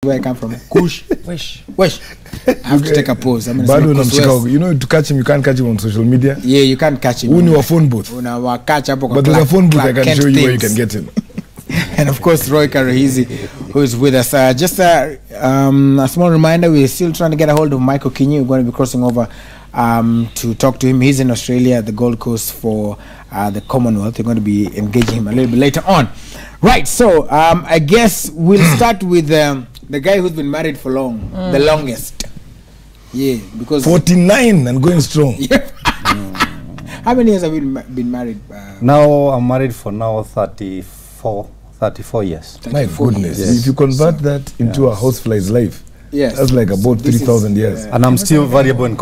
where I come from. Kush. Wish. I have to take a pause. I'm Bado Chicago. You know, to catch him, you can't catch him on social media. Yeah, you can't catch him. Only a phone booth. But there's a phone booth I can show you where you can get him. And of course, Roy Karahizi, who is with us. Just a small reminder, we're still trying to get a hold of Michael Kinyi. We're going to be crossing over to talk to him. He's in Australia at the Gold Coast for the Commonwealth. We're going to be engaging him a little bit later on. Right, so I guess we'll start with the guy who's been married for long, the longest. Yeah, because 49 and going strong. Yeah. How many years have you been married? Now I'm married for now 34 years. My goodness, yes. If you convert that into a housefly's life, that's like about 3,000 years. And I'm still variable and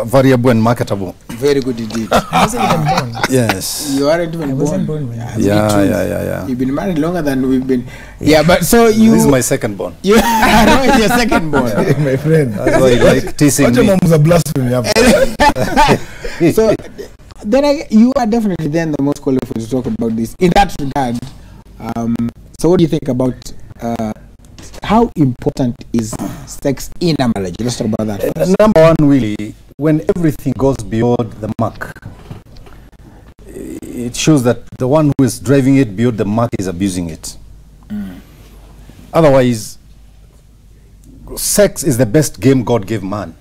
variable and marketable. Very good indeed. I wasn't even born. Yes. You aren't even born. I wasn't born when Yeah. You've been married longer than we've been. Yeah, but so you... This is my second born. I know it's your second born. My friend. That's why you like teasing me. Your mom's a blasphemy. So then you are definitely then the most qualified to talk about this. In that regard, so what do you think about how important is sex in a marriage? Let's talk about that first. Number one, really, when everything goes beyond the mark, it shows that the one who is driving it beyond the mark is abusing it. Otherwise, sex is the best game God gave man.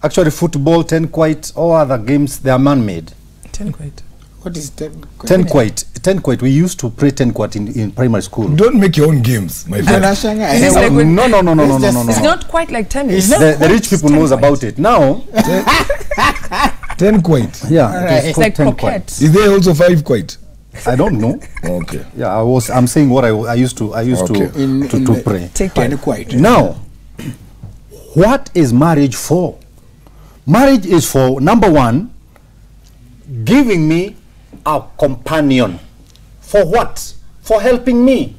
Actually, football, tenquite, all other games, they are man-made. Tenquite. What is tenquite? Tenquite. We used to play tenquite in primary school. Don't make your own games, my friend. No. It's not quite like tennis. The rich people knows about it. Now, tenquite. Yeah. Right. It's like croquette. Is there also 5 quite? I don't know. Okay. Yeah, I'm saying what I used to pray. Tenquite. Now, what is marriage for? Marriage is for, number one, giving me a companion. For what? For helping me.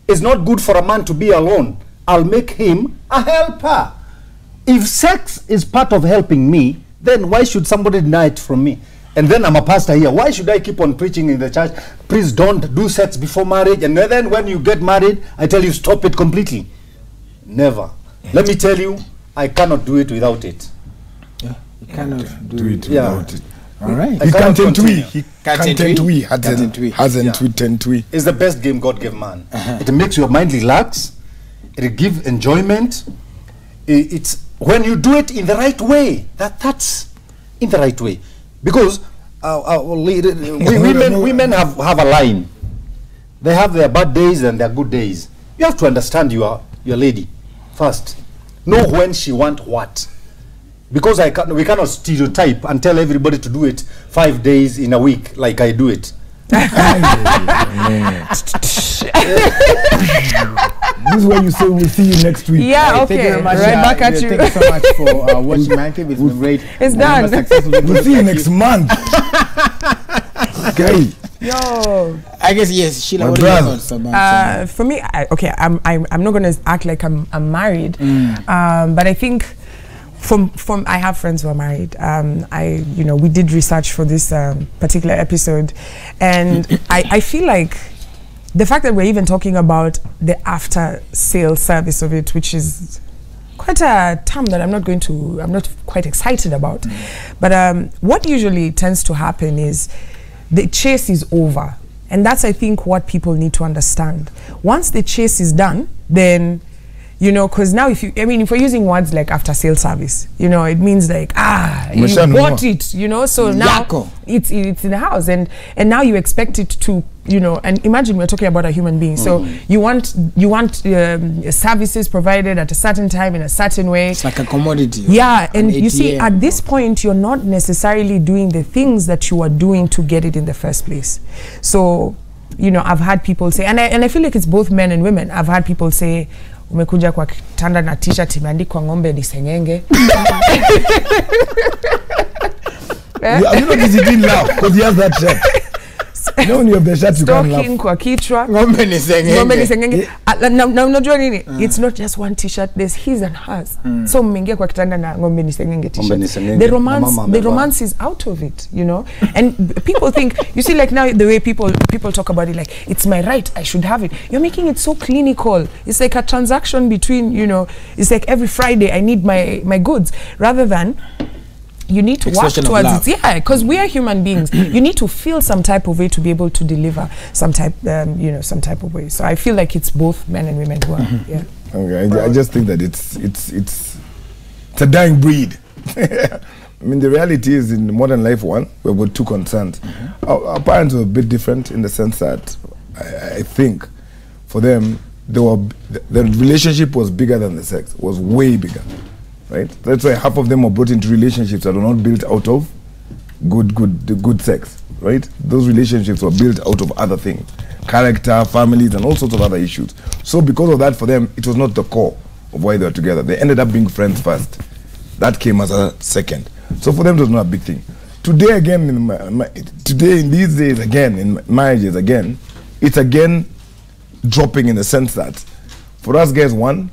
It's not good for a man to be alone. I'll make him a helper. If sex is part of helping me, then why should somebody deny it from me? And then I'm a pastor here. Why should I keep on preaching in the church? Please don't do sex before marriage. And then when you get married, I tell you stop it completely. Never. Let me tell you, I cannot do it without it. You cannot do it without it. All right. He can't tend to. It's the best game God gave man. It makes your mind relax. It gives enjoyment. It's when you do it in the right way. That's in the right way. Because women have a line. They have their bad days and their good days. You have to understand your lady first. Know when she wants what. Because we cannot stereotype and tell everybody to do it 5 days in a week like I do it. This is why you say we'll see you next week. Yeah, okay. Thank you very much. Right back at you. Thank you so much for watching my TV. It's been great. It's done. We'll see you next month. Okay. Yo. I guess yes, Sheila. What for me, I'm not gonna act like I'm married, but I think from I have friends who are married. We did research for this particular episode, and I feel like the fact that we're even talking about the after sale service of it, which is quite a term that I'm not quite excited about. But what usually tends to happen is the chase is over, and that's, I think, what people need to understand. Once the chase is done, then because now if we're using words like after sale service, it means like you bought it, so now it's in the house, and now you expect it to, and imagine we're talking about a human being, so you want services provided at a certain time in a certain way. It's like a commodity. Yeah, and you see, at this point, you're not necessarily doing the things that you are doing to get it in the first place. So, I've had people say, and I feel like it's both men and women. I've had people say, umekuja kwa kitanda na t-shirt imeandikwa ng'ombe ni sengenge. You know, he didn't laugh because he has that shirt. No, you have the shirt you can't Stocking laugh. kwa kichwa. Ng'ombe ni sengenge. Ng'ombe ni sengenge. Na unajua nini? It's not just one t-shirt, there's his and hers. So mmeingia kwa kitanda na ng'ombe ni sengenge t-shirt. The romance is out of it, you know. And people think, you see, like now the way people talk about it, like it's my right, I should have it. You're making it so clinical. It's like a transaction between, you know, it's like every Friday I need my goods, rather than you need to work towards it. Yeah, because we are human beings. You need to feel some type of way to be able to deliver some type, you know, some type of way. So I feel like it's both men and women who are, yeah. Okay, I just think that it's a dying breed. I mean, the reality is in modern life, we've got two concerns. Our parents were a bit different in the sense that I think for them, the relationship was bigger than the sex, was way bigger. Right? That's why half of them were brought into relationships that were not built out of good sex. Right? Those relationships were built out of other things. Character, families, and all sorts of other issues. So because of that, for them, it was not the core of why they were together. They ended up being friends first. That came as a second. So for them, it was not a big thing. Today, again, today in these days, again, in marriages, again, it's again dropping in the sense that, for us guys, one,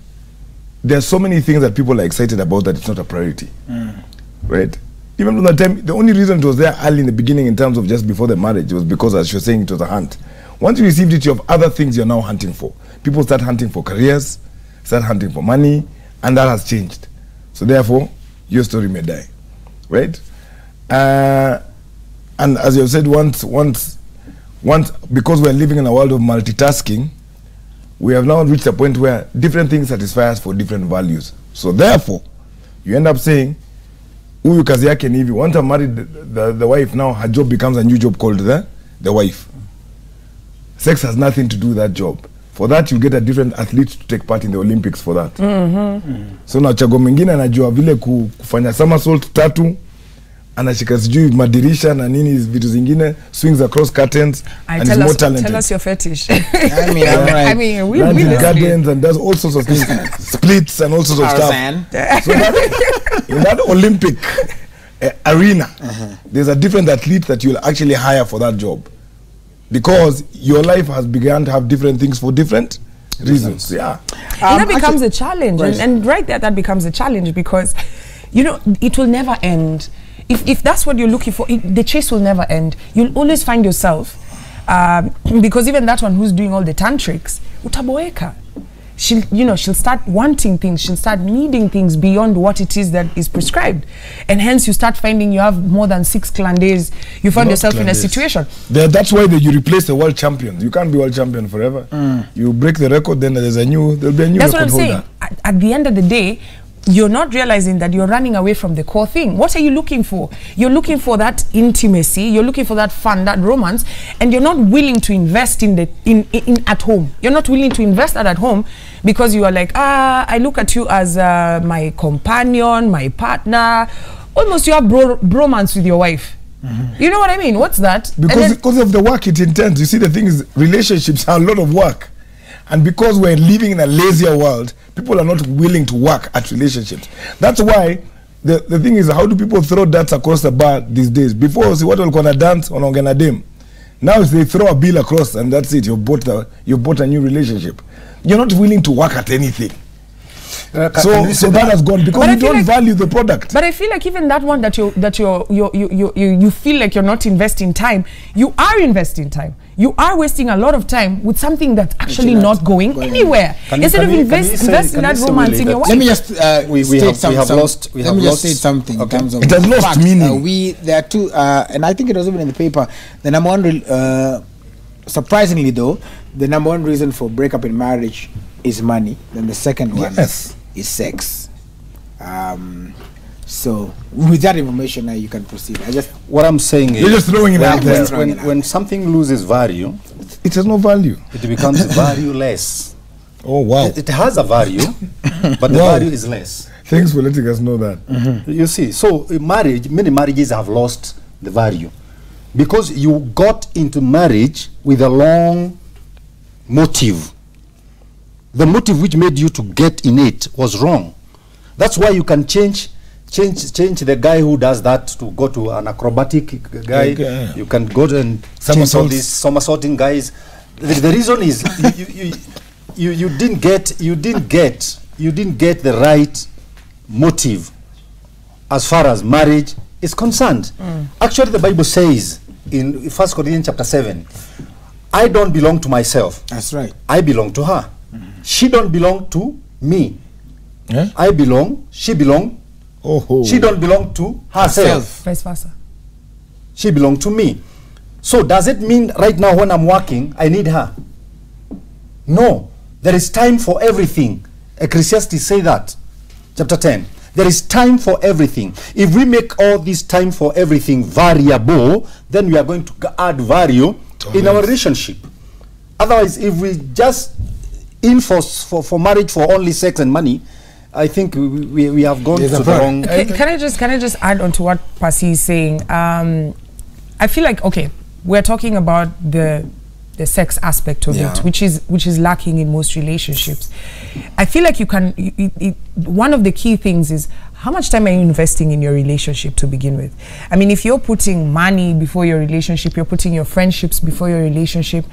there's so many things that people are excited about that it's not a priority. Right? Even from the time, the only reason it was there early in the beginning in terms of just before the marriage was because, as you're saying, it was a hunt. Once you received it, you have other things you're now hunting for. People start hunting for careers, start hunting for money, and that has changed. So therefore, your story may die. Right? And as you have said, once, because we're living in a world of multitasking, we have now reached a point where different things satisfy us for different values. So therefore, you end up saying, huyu kazi yake ni hivi. Once I'm married, the wife, now her job becomes a new job called the wife. Sex has nothing to do with that job. For that, you get a different athlete to take part in the Olympics for that. So na chago mwingine anajua vile kufanya somersault tatu, anashika sijui madirisha na nini vitu zingine, swings across curtains, and is more talented. Tell us your fetish. I mean, we gardens and does all sorts of things, splits and all sorts of stuff. So in that Olympic arena, there's a different athlete that you'll actually hire for that job, because your life has begun to have different things for different reasons. Yeah, and that becomes a challenge, and right there, that becomes a challenge, because you know it will never end. If that's what you're looking for, the chase will never end. You'll always find yourself, because even that one who's doing all the tantrics, utaboeka. She'll start wanting things, she'll start needing things beyond what it is that is prescribed, and hence you start finding you have more than 6 clan days. You find yourself in a situation. That's why you replace the world champions. You can't be world champion forever. You break the record, then there'll be a new That's record what I'm holder. saying. At the end of the day, you're not realizing that you're running away from the core thing. What are you looking for? You're looking for that intimacy, you're looking for that fun, that romance, and you're not willing to invest in at home. You're not willing to invest that at home because you are like, I look at you as my companion, my partner. Almost you have bromance with your wife. You know what I mean? What's that? Because of the work it intends. You see, the thing is, relationships are a lot of work. And because we're living in a lazier world, people are not willing to work at relationships. That's why the thing is, how do people throw darts across the bar these days? Before, see what will gonna dance on a dim. Now they throw a bill across and that's it. You bought a new relationship. You're not willing to work at anything. So that has gone because you don't value the product. But I feel like even that one that you feel like you're not investing time, you are investing time. You are wasting a lot of time with something that's actually not going anywhere. Instead of investing that romance in your wife. Let me just say something in terms of it has lost meaning. There are two, and I think it was even in the paper. The number one, surprisingly though, the number one reason for breakup in marriage is money. Then the second one is sex. So with that information now you can proceed. What I'm saying is, you're just throwing it out there. When something loses value, it has no value. It becomes valueless. Oh wow! It has a value, but the value is less. Thanks for letting us know that. You see, so many marriages have lost the value because you got into marriage with a long motive. The motive which made you to get in it was wrong. That's why you can change change the guy who does that to go to an acrobatic guy. Yeah. You can go and change all Somersaults. these somersaulting guys. The reason is you didn't get the right motive as far as marriage is concerned. Actually, the Bible says in 1 Corinthians chapter 7, I don't belong to myself. That's right. I belong to her. She don't belong to me. Yeah? She belong. Oh. She don't belong to herself. Vice versa. She belong to me. So does it mean right now when I'm working, I need her? No. There is time for everything. Ecclesiastes say that. Chapter 10. There is time for everything. If we make all this time for everything variable, then we are going to add value in our relationship. Otherwise, if we just in for marriage for only sex and money, I think we have gone There's to a the problem. wrong. Can I just add on to what Pasi is saying? I feel like, okay, we're talking about the sex aspect of Yeah. it, which is lacking in most relationships. I feel like you can. One of the key things is how much time are you investing in your relationship to begin with. I mean, if you're putting money before your relationship, you're putting your friendships before your relationship.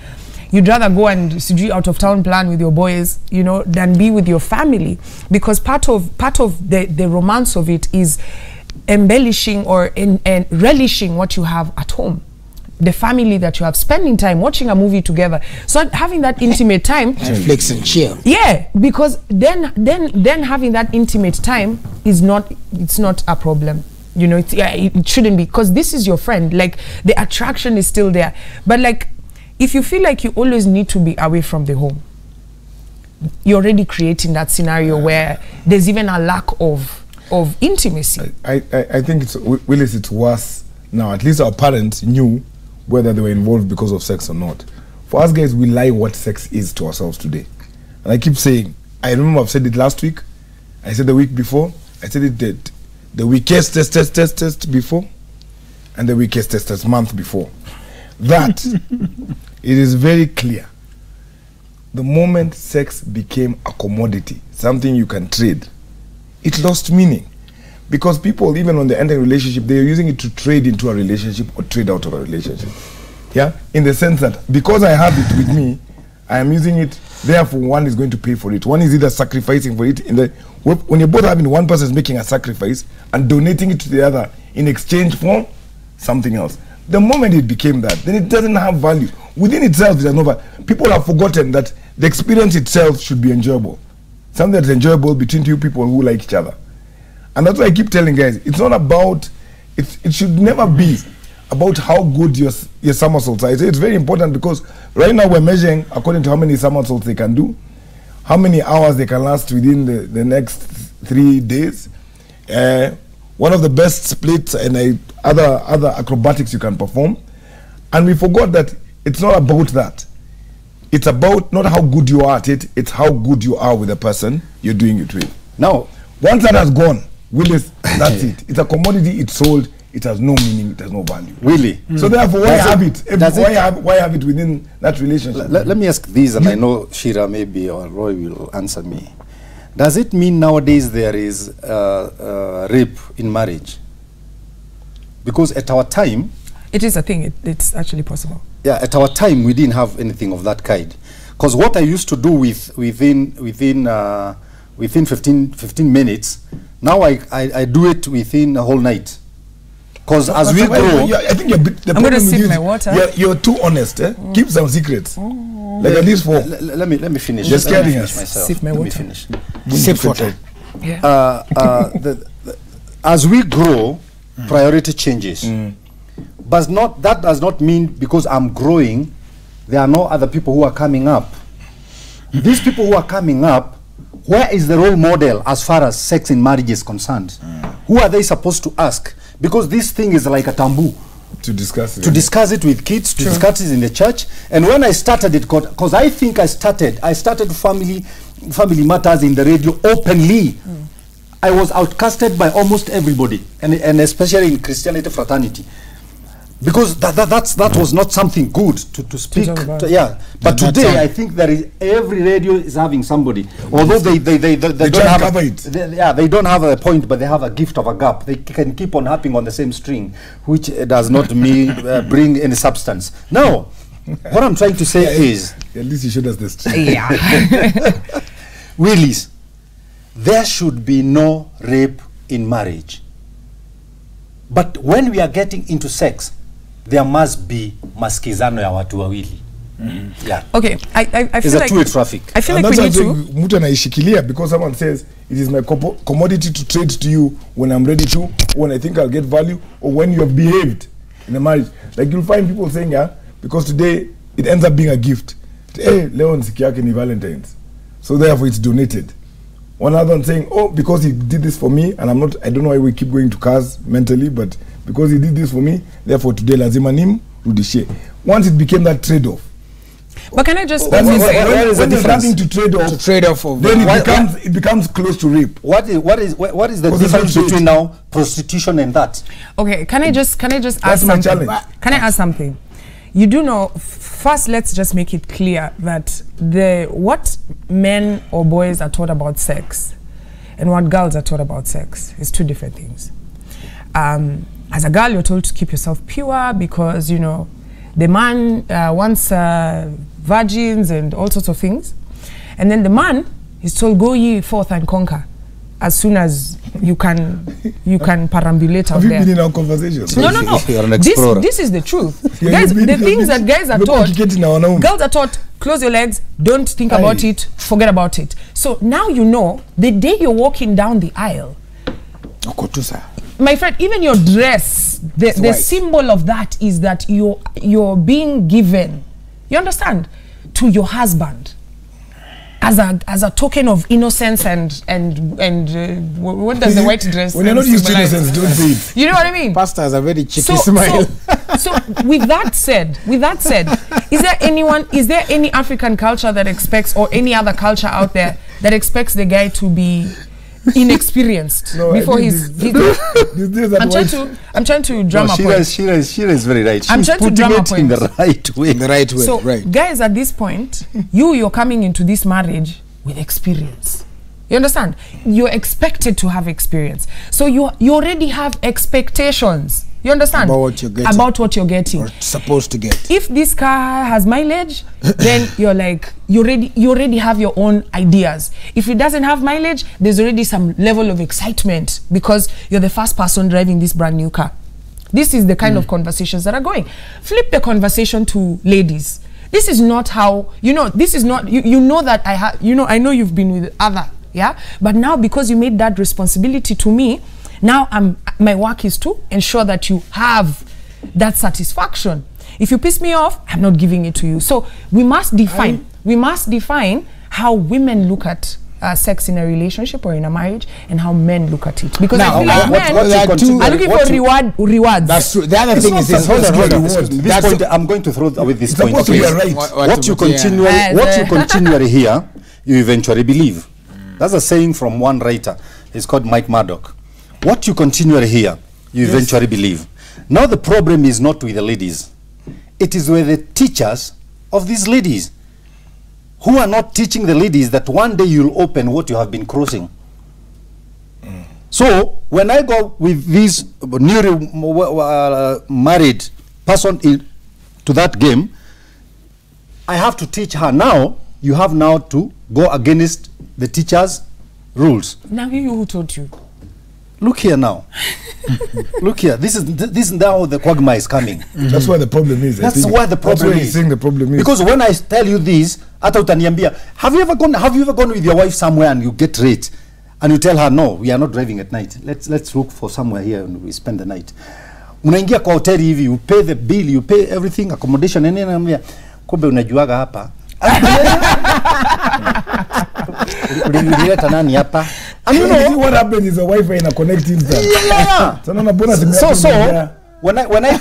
You'd rather go and do out of town plan with your boys, you know, than be with your family, because part of the romance of it is embellishing or relishing what you have at home, the family that you have, spending time watching a movie together, so having that intimate time. Netflix and chill. Yeah, because then having that intimate time is not a problem. You know, it shouldn't be, because this is your friend. Like, the attraction is still there, but like, if you feel like you always need to be away from the home, you're already creating that scenario where there's even a lack of intimacy. I think Willis, it's worse now. At least our parents knew whether they were involved because of sex or not. For us guys, we lie what sex is to ourselves today. And I keep saying, I remember I've said it last week, I said the week before, I said it the weakest test before, and the weakest test month before. That it is very clear. The moment sex became a commodity, something you can trade, it lost meaning. Because people, even when they enter a relationship, they are using it to trade into a relationship or trade out of a relationship. Yeah? In the sense that because I have it with me, I am using it, therefore one is going to pay for it. One is either sacrificing for it. When you're both having, one person is making a sacrifice and donating it to the other in exchange for something else. The moment it became that, then it doesn't have value. Within itself, it has no value. People have forgotten that the experience itself should be enjoyable. Something that's enjoyable between two people who like each other. And that's why I keep telling guys, it's not about, it should never be about how good your somersaults are. It's very important, because right now we're measuring according to how many somersaults they can do, how many hours they can last within the next 3 days. One of the best splits and other acrobatics you can perform. And we forgot that it's not about that. It's about not how good you are at it, it's how good you are with the person you're doing it with. Now, once that has gone, Willis, that's it. It's a commodity, it's sold, it has no meaning, it has no value. Really? So therefore, why have it? Why have it within that relationship? Let me ask this, and I know Shira maybe or Roy will answer me. Does it mean nowadays there is rape in marriage? Because at our time, It is a thing. It's actually possible. yeah, at our time we didn't have anything of that kind. Because what I used to do within 15 minutes, now I do it within a whole night. Because as we grow, I think the I'm going to problem sip is my water. You're too honest. Keep some secrets. Like at least 4. let me finish. Just Let me carrying finish us. myself. Sip my Let me water. finish. Sip water. Yeah. As we grow, priority changes. But that does not mean because I'm growing, there are no other people who are coming up. These people who are coming up, where is the role model as far as sex in marriage is concerned? Who are they supposed to ask? Because this thing is like a taboo. To discuss it. To discuss it with kids, to discuss it in the church. And when I started it, because I think I started family matters in the radio openly. I was outcasted by almost everybody, and especially in Christianity fraternity. Because that was not something good to speak. talk about. Yeah, but At that today time. I think there is every radio is having somebody. Although they They don't try have and cover it. they don't have a point, but they have a gift of a gap. They can keep on harping on the same string, which does not bring any substance. Now, what I'm trying to say is, At least you showed us the street. Yeah. Willis, there should be no rape in marriage. But when we are getting into sex, there must be maskizano ya watu wawili. Yeah. Okay, I It's feel a like two-way traffic. I feel And like we need that's why to. mtu anaishikilia because someone says it is my commodity to trade to you when I'm ready to, when I think I'll get value, or when you have behaved in a marriage. Like you'll find people saying, yeah, because today it ends up being a gift. Hey, Leon siku yake ni Valentine's, so therefore it's donated. One other one saying, oh, because he did this for me, and I don't know why we keep going to cars mentally, but because he did this for me, therefore today lazima rudishe. Once it became that trade-off, But can I just that means what is the when there's difference? nothing to trade off, To trade off of then Why- it becomes close to rape. What is the Because it's difference not between trade. now prostitution and that? Okay, can I just ask That's my something? challenge. Can I ask something? You do know. First, let's just make it clear that what men or boys are taught about sex, and what girls are taught about sex is two different things. As a girl, you're told to keep yourself pure because you know the man wants virgins and all sorts of things, and then the man is told go ye forth and conquer as soon as you can perambulate out Have you there. been in our conversations? No. You're an explorer. This is the truth. Yeah, Guys, you've been- the you've things been- that guys are you're taught, complicating our own. girls are taught, close your legs, don't think about Aye. it, forget about it. So now you know, the day you're walking down the aisle, Okotusa. my friend, even your dress, the white. symbol of that is that you're being given, you understand, to your husband as a token of innocence and what does the white dress When you're not used to symbolize? innocence, don't say it. You know what I mean? Pastor has a very cheeky smile. So with that said, is there any African culture that expects, or any other culture out there that expects the guy to be inexperienced No, I before think he's these days that I'm trying to drum a point. Sheila is very right. I'm She's trying to putting drum a it in point. the right way. In the right way, So right. guys, at this point, you're coming into this marriage with experience. You understand? You're expected to have experience. So you already have expectations. You understand? About what you're getting. About what you're getting. Or supposed to get. If this car has mileage, then you're like, you already have your own ideas. If it doesn't have mileage, there's already some level of excitement because you're the first person driving this brand new car. This is the kind of conversations that are going. Flip the conversation to ladies. This is not how, this is not, you know that I know you've been with other, yeah? But now because you made that responsibility to me, now my work is to ensure that you have that satisfaction. If you piss me off, I'm not giving it to you. So we must define how women look at sex in a relationship or in a marriage, and how men look at it. Because Now, I feel like what- men what you continue- are looking what for you- rewards. That's true. The other thing is this. Hold on. Excuse me, This point, I'm going to throw with this It's point. supposed to be please. a right. What you Yeah. continually hear, you eventually believe. That's a saying from one writer. It's called Mike Murdoch. What you continually hear, you eventually believe. Now the problem is not with the ladies. It is with the teachers of these ladies, who are not teaching the ladies that one day you'll open what you have been crossing. So when I go with this newly married person to that game, I have to teach her. Now you have now to go against the teacher's rules. Now you who told you? Look here now. Look here. This is now the quagmire is coming. That's where the problem is. I That's think. where the That's problem where is. he's saying the problem is. Because when I tell you this, hata utaniambia, have you ever gone with your wife somewhere and you get rate and you tell her, no, we are not driving at night. Let's look for somewhere here and we spend the night. Unaingia kwa hoteli hivi, you pay the bill, you pay everything, accommodation, nini naambia, kumbe unajuaga hapa. Ulileta nani hapa? And you know, what happens is a Wi-Fi in a connect instant. yeah. So no bonus in So that. when I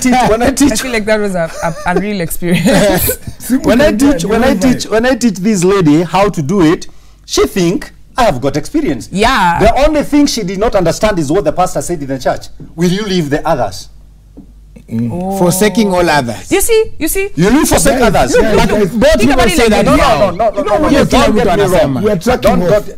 teach I feel like that was a real experience. when I teach this lady how to do it, she think I have got experience. Yeah. The only thing she did not understand is what the pastor said in the church. Will you leave the others? Forsaking all others. You see? You will forsake Guys, others. guys, But guys, both think people about it say like that. this. No, You're don't killing get me Mtu wrong. anasema. We are tracking off.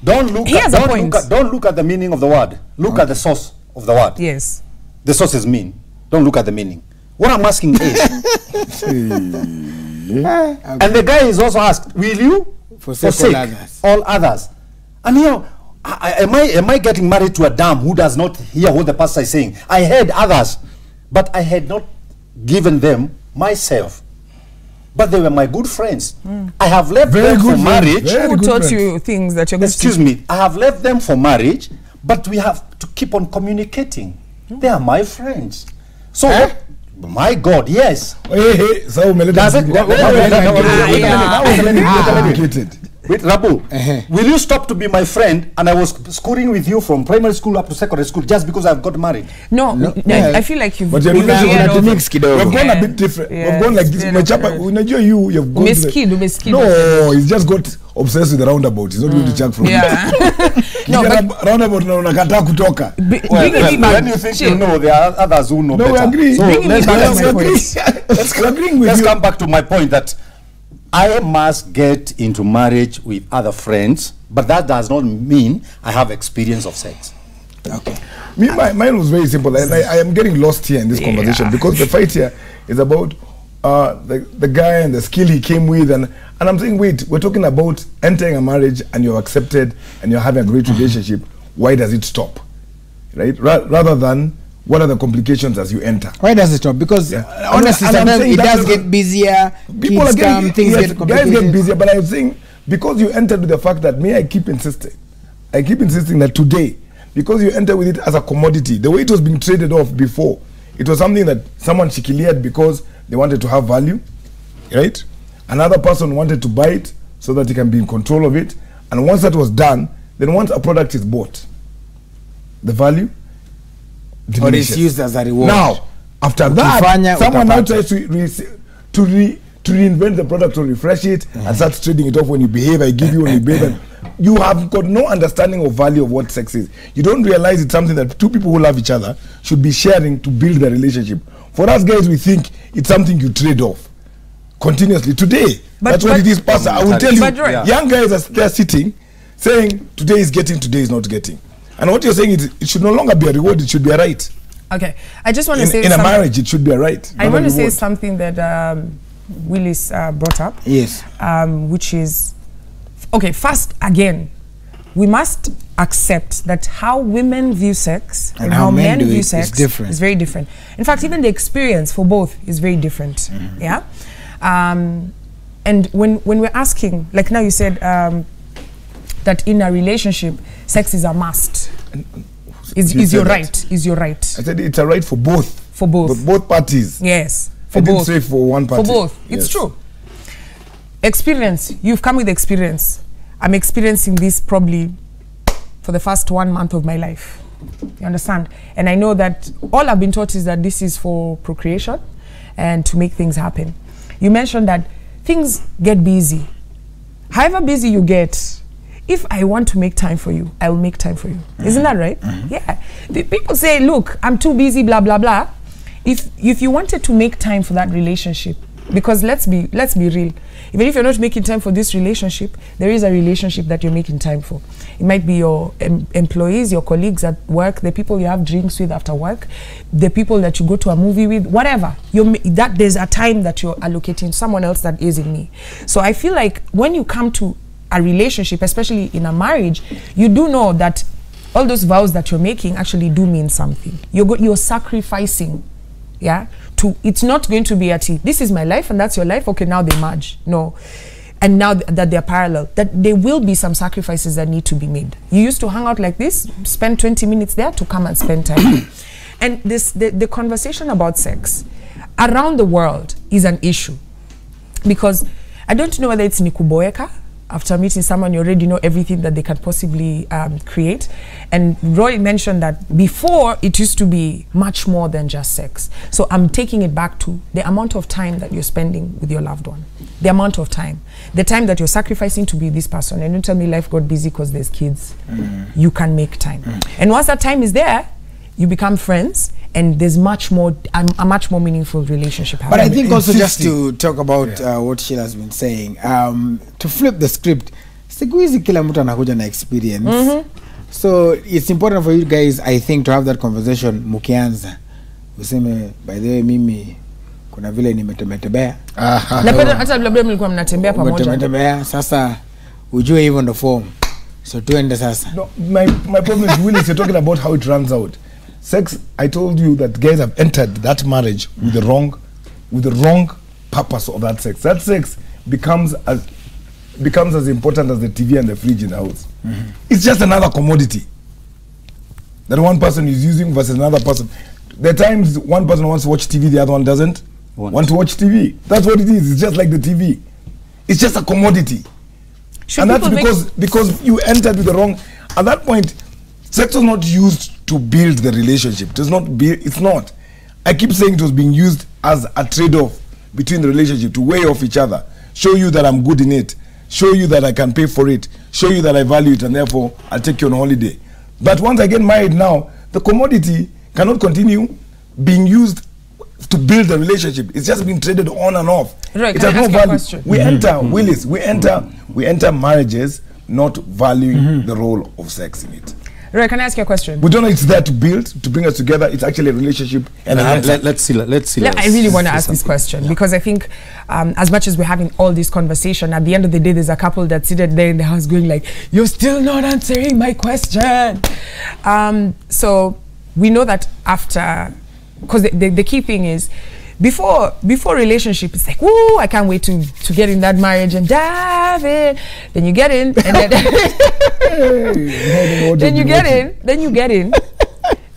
Don't look Here's at, the don't point. look at, don't look at the meaning of the word. Look at the source of the word. Yes. The source is mean. Don't look at the meaning. What I'm asking is, and the guy is also asked, will you Forsake all others. all others? And you know, am I getting married to a dam who does not hear what the pastor is saying? I heard others, but I had not given them myself. But they were my good friends. I have left Very them for good friends. marriage. Very Who good taught friends. you things that you're going Excuse me, I have left them for marriage, but we have to keep on communicating. They are my friends. So, my God, yes. Hey, so Does it? complicated. Wait, Rabu, will you stop to be my friend? And I was schooling with you from primary school up to secondary school just because I've got married. No, yeah. I feel like you've But your been relationship weird with over- mix kidogo. We've gone Yeah. a bit different. Yeah, We've gone like this. yeah, Umechapa, yeah. unajua you've gone to the- Umeskid. No, he's just got obsessed with the roundabout. He's not going to check from Yeah. No, Kijana, but roundabout na unakataa kutoka. bringing Well, me back. when you think chill. you know, there are others who know No, we better. agree. So Bringing me let's, back let's, to my let's, point. We're agreeing with let's you. come back to my point that I must get into marriage with other friends, but that does not mean I have experience of sex. Okay. Mine was very simple. I am getting lost here in this conversation because the fight here is about the guy and the skill he came with, and I'm saying, wait, we're talking about entering a marriage and you're accepted and you're having a great relationship. Why does it stop, right? Rather than what are the complications as you enter? Why does it stop? Because honestly, And I'm sometimes saying it that does get busier. People are Kids getting, come, things yes, get guys complicated. get busier, but I'm saying because you entered with the fact that I keep insisting that today, because you enter with it as a commodity, the way it was being traded off before, it was something that someone shikiliated because they wanted to have value, right? Another person wanted to buy it so that he can be in control of it, and once that was done, then once a product is bought, the value Or diminishes. it's used as a reward. Now, after Ukifanya, that, someone now utapata. tries to reinvent the product or refresh it and starts trading it off. When you behave, I give you, when you behave. And you have got no understanding of value of what sex is. You don't realize it's something that two people who love each other should be sharing to build their relationship. For us guys, we think it's something you trade off continuously. Today, that's what it is, Pastor. I will tell you, But right. young guys are there sitting saying, today is getting, today is not getting. And what you're saying is, it should no longer be a reward, it should be a right. Okay, I just want to say In a something. marriage, it should be a right. I not a want to say reward. something that Willis brought up. Yes. Which is, okay, first, again, we must accept that how women view sex and how men do it view is sex different. is very different. In fact, even the experience for both is very different. Yeah. And when we're asking, like now you said that in a relationship, sex is a must. Is You your said that. right? Is your right? I said it's a right for both. For both. For both parties. Yes. For I didn't both. say for one party. For both. It's Yes. true. Experience. You've come with experience. I'm experiencing this probably for the first 1 month of my life. You understand? And I know that all I've been taught is that this is for procreation and to make things happen. You mentioned that things get busy. However busy you get, if I want to make time for you, I will make time for you. Isn't that right? Yeah. The people say, look, I'm too busy, blah, blah, blah. If you wanted to make time for that relationship, because let's be real, even if you're not making time for this relationship, there is a relationship that you're making time for. It might be your employees, your colleagues at work, the people you have drinks with after work, the people that you go to a movie with, whatever. That there's a time that you're allocating someone else that isn't me. So I feel like when you come to a relationship, especially in a marriage, you do know that all those vows that you're making actually do mean something. You're sacrificing, yeah. It's not going to be this is my life and that's your life. Okay, now they merge. No, and now that they're parallel, that there will be some sacrifices that need to be made. You used to hang out like this, spend 20 minutes there to come and spend time, and the conversation about sex around the world is an issue because I don't know whether it's Nikuboeka. After meeting someone, you already know everything that they can possibly create. And Roy mentioned that before it used to be much more than just sex. So I'm taking it back to the amount of time that you're spending with your loved one. The amount of time. The time that you're sacrificing to be this person. And don't tell me life got busy because there's kids. You can make time. And once that time is there, you become friends and there's much more a much more meaningful relationship But I happening. think also just Insisting. to talk about what Sheila has been saying, to flip the script, siku hizi kila mtu anakuja na experience. So it's important for you guys, I think, to have that conversation mukianza. Useme, by the way, mimi kuna vile nimetemetebea. Napenda hata labda mlikuwa mnatembea pamoja. Umetemetebea, sasa ujue hivyo ndo form. So tuende sasa. No, my problem is, Willis, you're talking about how it runs out. Sex, I told you that guys have entered that marriage with the wrong purpose of that sex. That sex becomes as important as the TV and the fridge in the house. It's just another commodity that one person is using versus another person. There are times one person wants to watch TV, the other one doesn't want to watch TV. That's what it is. It's just like the TV. It's just a commodity. Should And that's people because you entered with the wrong. At that point, sex was not used to build the relationship. It's not. I keep saying it was being used as a trade-off between the relationship to weigh off each other, show you that I'm good in it, show you that I can pay for it, show you that I value it, and therefore I'll take you on holiday. But once I get married now, the commodity cannot continue being used to build the relationship. It's just been traded on and off. Right, It can has I no ask you a value. question? We enter, Willis, we enter marriages not valuing the role of sex in it. Roy, can I ask you a question? We don't know it's there to build, to bring us together. It's actually a relationship. And Let's see. I really want to ask this question because I think as much as we're having all this conversation, at the end of the day, there's a couple that's seated there in the house going like, you're still not answering my question. So we know that after, because the key thing is, before relationship, it's like, woo, I can't wait to get in that marriage and dive in. Then you get in, and then you get in,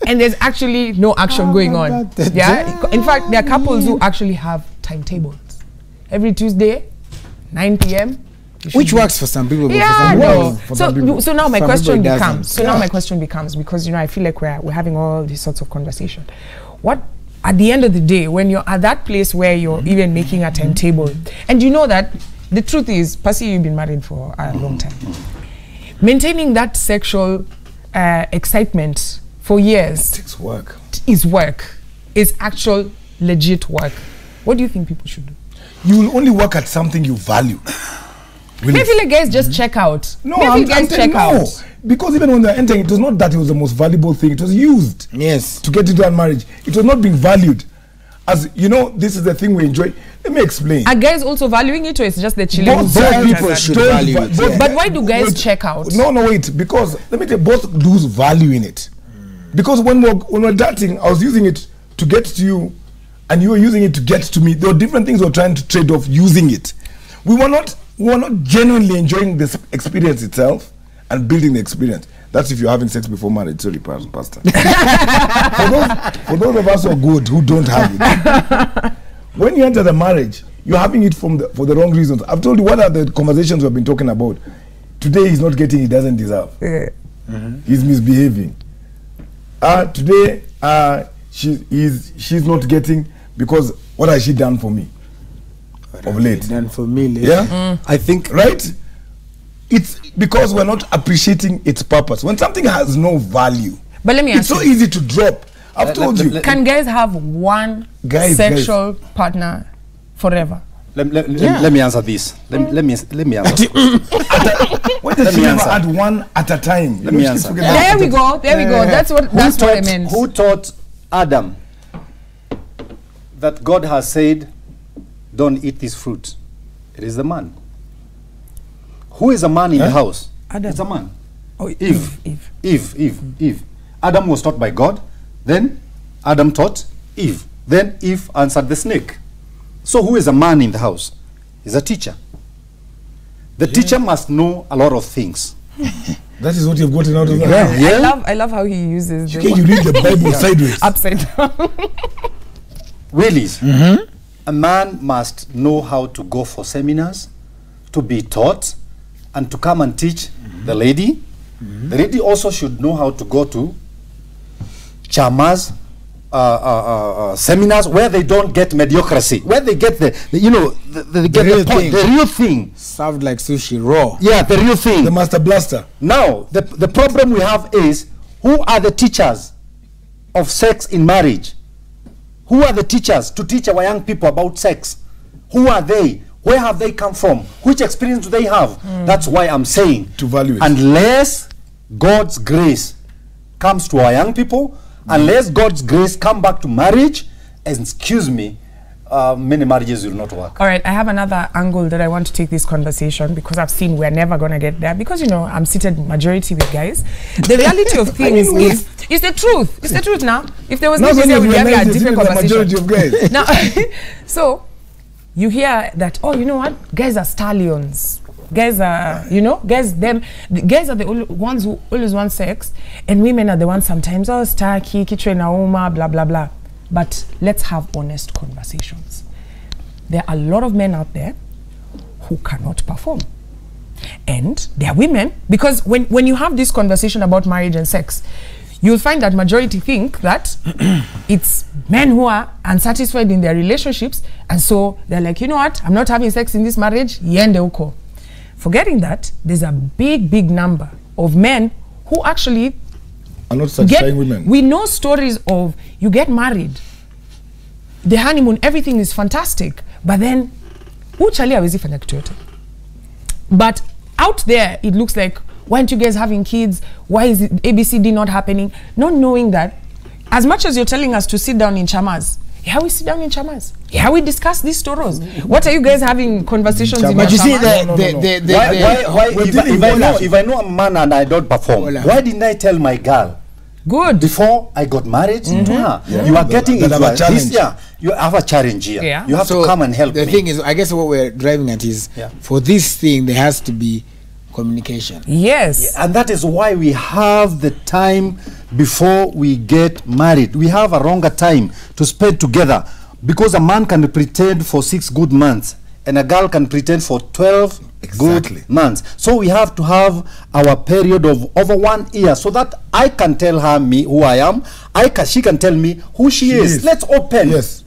and there's actually no action going on. Yeah, in fact, there are couples who actually have timetables. Every Tuesday, 9 p.m. Which works for some people, but Yeah, for some no. So now my Some question people it becomes. doesn't. So now my question becomes, because I feel like we're having all these sorts of conversation. What at the end of the day, when you're at that place where you're even making a timetable, and you know that the truth is, Percy, you've been married for a long time. Maintaining that sexual excitement for years takes work. is actual legit work. What do you think people should do? You will only work at something you value. Maybe like guys just check out. No, Maybe guys check out. Because even when they're entering, it was not that it was the most valuable thing. It was used Yes. to get into a marriage. It was not being valued. As you know, this is the thing we enjoy. Let me explain. Are guys also valuing it, or it's just the chilling? Both Both people sides should don't value it, yeah. But why do guys wait, check out? No, wait. Because let me tell you, both lose value in it. Because when we're dating, I was using it to get to you, and you were using it to get to me. There were different things we were trying to trade off using it. We were not genuinely enjoying this experience itself and building the experience. That's if you're having sex before marriage. Sorry, Pastor. for those of us who are good, who don't have it, when you enter the marriage, you're having it for the wrong reasons. I've told you what are the conversations we've been talking about. Today he's not getting, he doesn't deserve. He's misbehaving. Today she's not getting because what has she done for me of late? Done for me, late. Yeah, I think right. It's because we're not appreciating its purpose. When something has no value, But let me it's ask so you, easy to drop. I've told you. can guys have one Guys, sexual partner forever? let me answer this. Let me answer. Why does Let she me never answer. add one at a time? Let me She answer. forget that. There we go. That's what I meant. Who taught Adam that God has said, "Don't eat this fruit"? It is the man. Who is a man in the house? Adam. It's a man. Oh, Eve. Eve. Adam was taught by God. Then Adam taught Eve. Then Eve answered the snake. So who is a man in the house? He's a teacher. The teacher must know a lot of things. That is what you've gotten out of that. Yeah. I love how he uses the Okay, you read the Bible sideways. upside down. Willis, a man must know how to go for seminars, to be taught, and to come and teach the lady. The lady also should know how to go to chamas, seminars where they don't get mediocrity, where they get the real thing. the real thing. Served like sushi raw. Yeah, the real thing. The Master Blaster. Now, the problem we have is, who are the teachers? of sex in marriage? Who are the teachers to teach our young people about sex? Who are they? Where have they come from? Which experience do they have? That's why I'm saying, To value it. unless God's grace comes to our young people, unless God's grace come back to marriage, excuse me, many marriages will not work. All right, I have another angle that I want to take this conversation, because I've seen we're never going to get there, because, you know, I'm seated majority with guys. The reality of things is the truth. It's the truth now. If there was no Not here, when we'd you have a realize different the majority conversation. of guys. Now, so you hear that, oh, you know what? Guys are stallions. Guys are, you know, guys are the only ones who always want sex, and women are the ones sometimes, oh, starky, kichwe nauma, blah, blah, blah. But let's have honest conversations. There are a lot of men out there who cannot perform. And there are women, because when you have this conversation about marriage and sex, you'll find that majority think that it's men who are unsatisfied in their relationships, and so they're like, you know what, I'm not having sex in this marriage, yende uko. Forgetting that there's a big number of men who actually Are not satisfying women. we know stories of, you get married, the honeymoon, everything is fantastic, but then uchali hawezi fanya kitu yote. But out there it looks like, why aren't you guys having kids? Why is it ABCD not happening? Not knowing that, as much as you're telling us to sit down in chamas, here we sit down in chamas, here we discuss these stories. What are you guys having conversations in your But you see, chamas? Why if I know a man and I don't perform, Hola. why didn't I tell my girl Good. before I got married to her? Yeah. You are getting That into have a challenge. this year. You have a challenge here. Yeah. You have to come and help the me. thing is, I guess what we're driving at is, Yeah. for this thing there has to be communication. Yes. And that is why we have the time before we get married. We have a longer time to spend together, because a man can pretend for 6 good months and a girl can pretend for 12 Exactly. good months. So we have to have our period of over 1 year, so that I can tell her me who I am, she can tell me who she is. Let's open. Yes.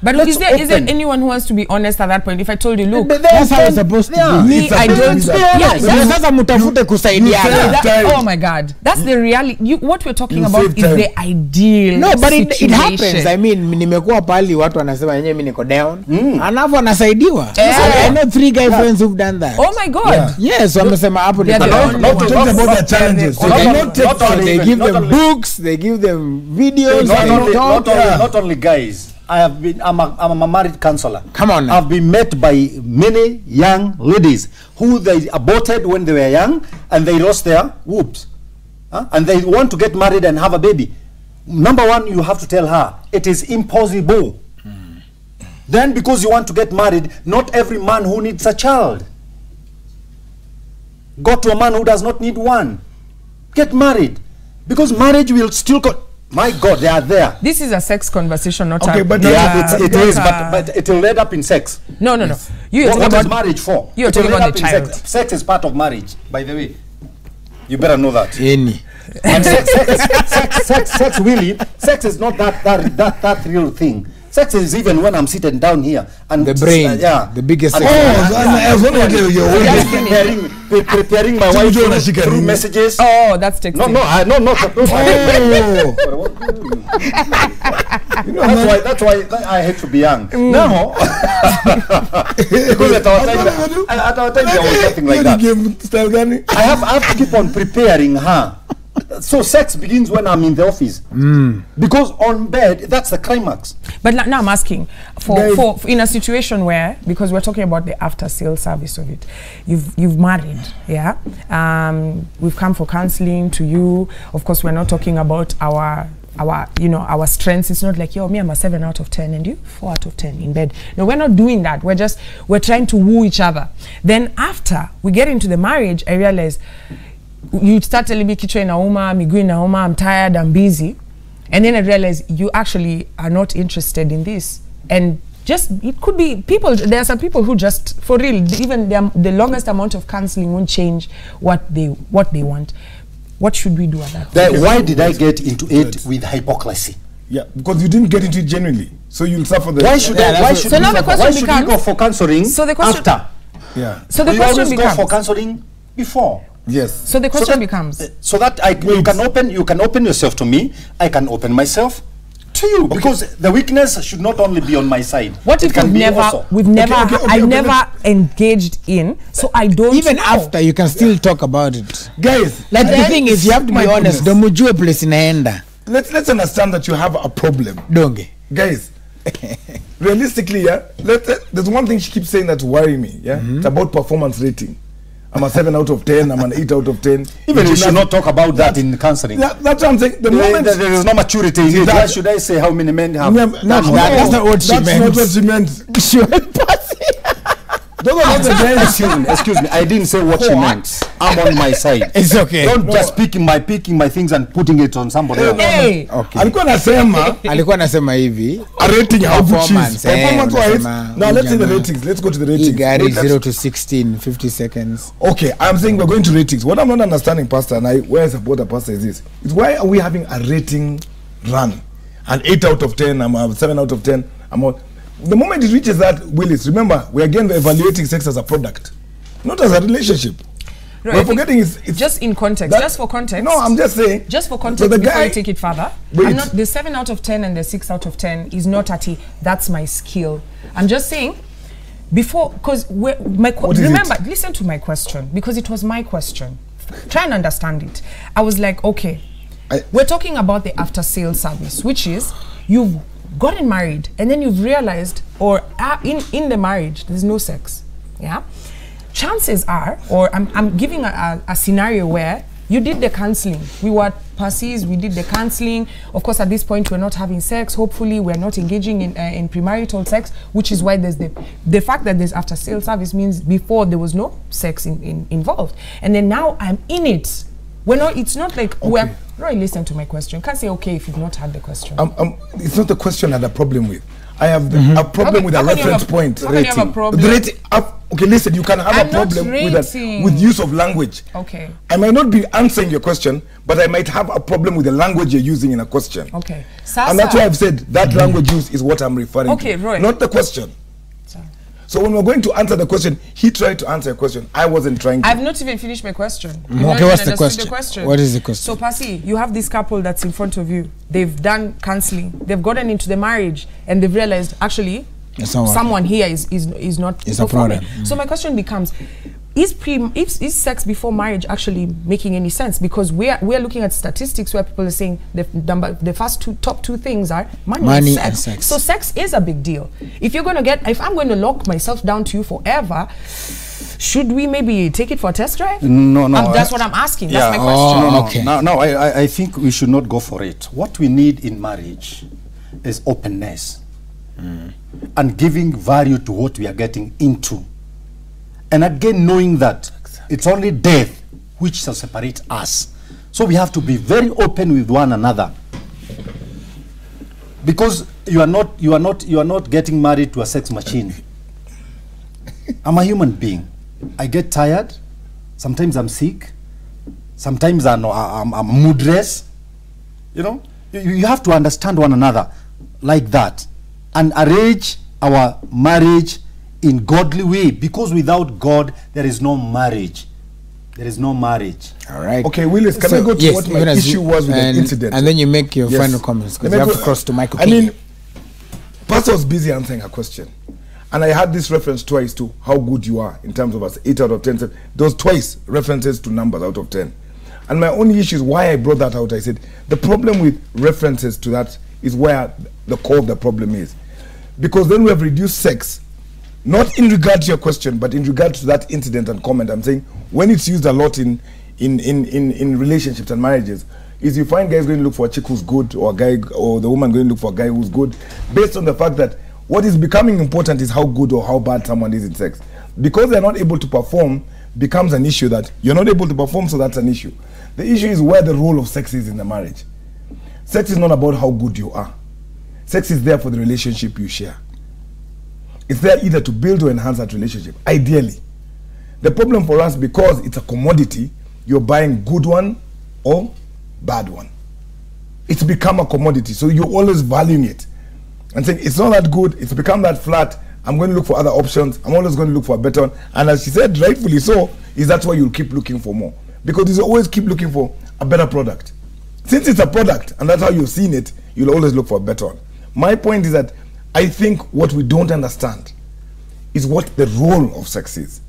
But Let's is there open. anyone who wants to be honest at that point? If I told you, look, That's how it's supposed to Yeah. be. me, It's a I very don't. good Yes, idea. that's- Sasa mutafute kusaidiana. Yeah. time. oh my God, that's the reality. What we're talking You about save is time. the ideal. No, but it situation. happens. I mean, nimekuwa pali watu wanasema yenyewe mimi niko down, alafu anasaidiwa. Yeah. I know 3 guy friends who've done that. Oh my God. Yeah. Yes, wamesema hapo They are niko the down. only Not ones. to talk about the challenges. So Not they only- don't take, not so only they even- give not them only- books, they give them videos, Not they only, talk. not only guys. I'm a married counselor. Come on now. I've been met by many young ladies who they aborted when they were young and they lost their wombs. And they want to get married and have a baby. Number one, you have to tell her it is impossible. Then because you want to get married, not every man who needs a child. Go to a man who does not need one. Get married. Because marriage will still my God, they are there. This is a sex conversation, not Okay, a. but not Yeah, a- it not is, a- but it will end up in sex. no. You're What talking is about marriage for? you're It will talking end about up the in child. Sex. Sex is part of marriage, by the way. You better know that. Any. And sex is not that real thing. Sex is even when I'm sitting down here and The brain, the biggest And- sex. preparing my wife through messages. Oh, that's texting. No, that's why I hate to be young. Now, because at our time there was nothing like that. I have to keep on preparing her. So sex begins when I'm in the office. Because on bed, that's the climax. But now I'm asking for in a situation where, because we're talking about the after sale service of it, you've married, yeah. We've come for counseling to you. Of course, we're not talking about our our strengths. It's not like, yo, me, I'm a 7 out of 10 and you 4 out of 10 in bed. No, we're not doing that. We're trying to woo each other. Then after we get into the marriage, I realize you start telling me kichwa inauma, miguu inauma, I'm tired, I'm busy. And then I realize you actually are not interested in this. And just, it could be people, there are some people who just, for real, even the longest amount of counseling won't change what they want. What should we do at that point? Why did I get into it with hypocrisy? Yeah, because you didn't get into it genuinely, so you'll suffer the. Why should So now the question we becomes- go for counseling So the question- after? Yeah. So the We question always becomes, go for counseling before. Yes. So the question that- becomes, so that you can open yourself to me, I can open myself to you, because the weakness should not only be on my side. what it if can we've be never, also. I never engaged in, so I don't Even know. after, you can still talk about it. Guys, Like the thing is, you have to be my honest. goodness. Domujue place inaenda. Let's understand that you have a problem. Donge. Guys, realistically, yeah, there's one thing she keeps saying that's worrying me. Yeah, it's about performance rating. I'm a 7 out of 10. I'm an 8 out of 10. Even we should not talk about that in counseling. That's what I'm saying. The moment There is no maturity in it. That- Why should I say how many men have? Yeah, that's not what she that's meant. not what she meant. She went past it. Those are not the guys. Excuse me. I didn't say what she meant. I'm on my side. It's okay. Don't just picking my things and putting it on somebody else. Hey, Okay. Alikuwa nasema Alikuwa anasema hivi. a rating how good she is. Performance, Performance wise. unasema Now let's see the ujana. ratings. Let's go to the Hii ratings. gari Let's- 0 to 16, 50 seconds. Okay, I'm saying we're going to ratings. What I'm not understanding, Pastor, and where I support the pastor is this: is why are we having a rating run? An 8 out of 10, I'm a 7 out of 10. The moment it reaches that, Willis, remember, we're again evaluating sex as a product, not as a relationship. No, I We're think forgetting it's just in context, that- just for context. No, I'm just saying. Just for So context, the before guy- I take it further, Wait. I'm not, the 7 out of 10 and the 6 out of 10 is not at a, that's my skill. I'm just saying, before, because What is remember, listen to my question, because it was my question. Try and understand it. I was like, okay, we're talking about the after sales service, which is you've gotten married and then you've realized, or in the marriage, there's no sex. Yeah. Chances are, or I'm giving a scenario where you did the counseling. We were passees, we did the counseling. Of course, at this point, we're not having sex. Hopefully, we're not engaging in premarital sex, which is why there's the fact that there's after sales service means before there was no sex involved. And then now I'm in it. We're not, it's not like we're, Roy, listen to my question. Can't say okay if you've not had the question. It's not the question I had a problem with. I have a problem with a How can you have reference a- point. how can you have a problem? The rating. Okay, listen. You can have I'm a not problem rating. with use of language. Okay. I might not be answering your question, but I might have a problem with the language you're using in a question. Okay. And that's why I've said that language use is what I'm referring Okay, to. Roy. Not the question. Sorry. So when we're going to answer the question, he tried to answer a question. I wasn't trying to. I've not even finished my question. You've Okay, not what's even the understood question? What is the question? So, Pasi, you have this couple that's in front of you. They've done counseling. They've gotten into the marriage, and they've realized actually It's not working. someone here is not It's a performing. problem. So my question becomes: is sex before marriage actually making any sense? Because we're looking at statistics where people are saying the first top two things are money and sex. So sex is a big deal. If I'm going to lock myself down to you forever, should we maybe take it for a test drive? No. That's what I'm asking. That's my question. Oh, okay. Now, I think we should not go for it. What we need in marriage is openness and giving value to what we are getting into. And again, knowing that it's only death which shall separate us. So we have to be very open with one another. Because you are not getting married to a sex machine. I'm a human being. I get tired. Sometimes I'm sick. Sometimes I'm moodless. You know, you have to understand one another like that and arrange our marriage in godly way, because without God there is no marriage. There is no marriage. All right. Okay, Willis, can So, I go to yes, what my even as issue was with the and- incident? And then you make your Yes. final comments, because Let you me have to go- cross to Michael I King. mean, Pastor was busy answering a question. And I had this reference twice to how good you are in terms of us, 8 out of 10. Those twice references to numbers out of 10. And my only issue is why I brought that out. I said, the problem with references to that is where the core of the problem is. Because then we have reduced sex, not in regard to your question, but in regard to that incident and comment. I'm saying when it's used a lot in relationships and marriages, is you find guys going to look for a chick who's good, or a guy, or the woman going to look for a guy who's good, based on the fact that what is becoming important is how good or how bad someone is in sex. Because they're not able to perform becomes an issue that you're not able to perform, so that's an issue. The issue is where the role of sex is in the marriage. Sex is not about how good you are. Sex is there for the relationship you share. It's there either to build or enhance that relationship, ideally. The problem for us, because it's a commodity, you're buying good one or bad one. It's become a commodity, so you're always valuing it and saying it's not that good, it's become that flat, I'm going to look for other options, I'm always going to look for a better one. And as she said, rightfully so, is that's why you'll keep looking for more. because you always keep looking for a better product. Since it's a product and that's how you've seen it, you'll always look for a better one. My point is that I think what we don't understand is what the role of sex is.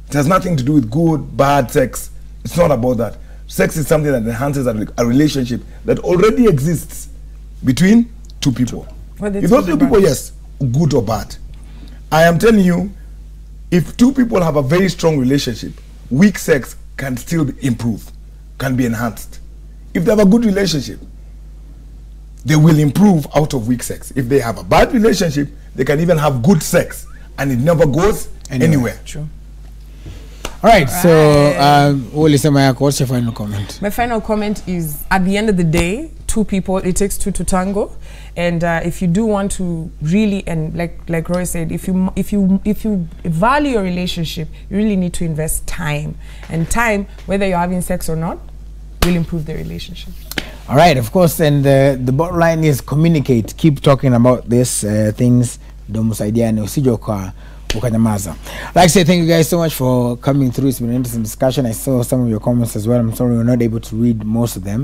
It has nothing to do with good, bad sex. It's not about that. Sex is something that enhances a relationship that already exists between two people. If those two people, yes, good or bad. I am telling you, if two people have a very strong relationship, weak sex can still be improved, can be enhanced. If they have a good relationship, they will improve out of weak sex. If they have a bad relationship, they can even have good sex and it never goes anywhere. True. All right, so what's your final comment? My final comment is, at the end of the day, two people, it takes two to tango. And if you do want to really, and like Roy said, if you value your relationship, you really need to invest time. And time, whether you're having sex or not, will improve the relationship. All right, of course, and the bottom line is communicate. Keep talking about these things. Like I say, thank you guys so much for coming through. It's been an interesting discussion. I saw some of your comments as well. I'm sorry we're not able to read most of them.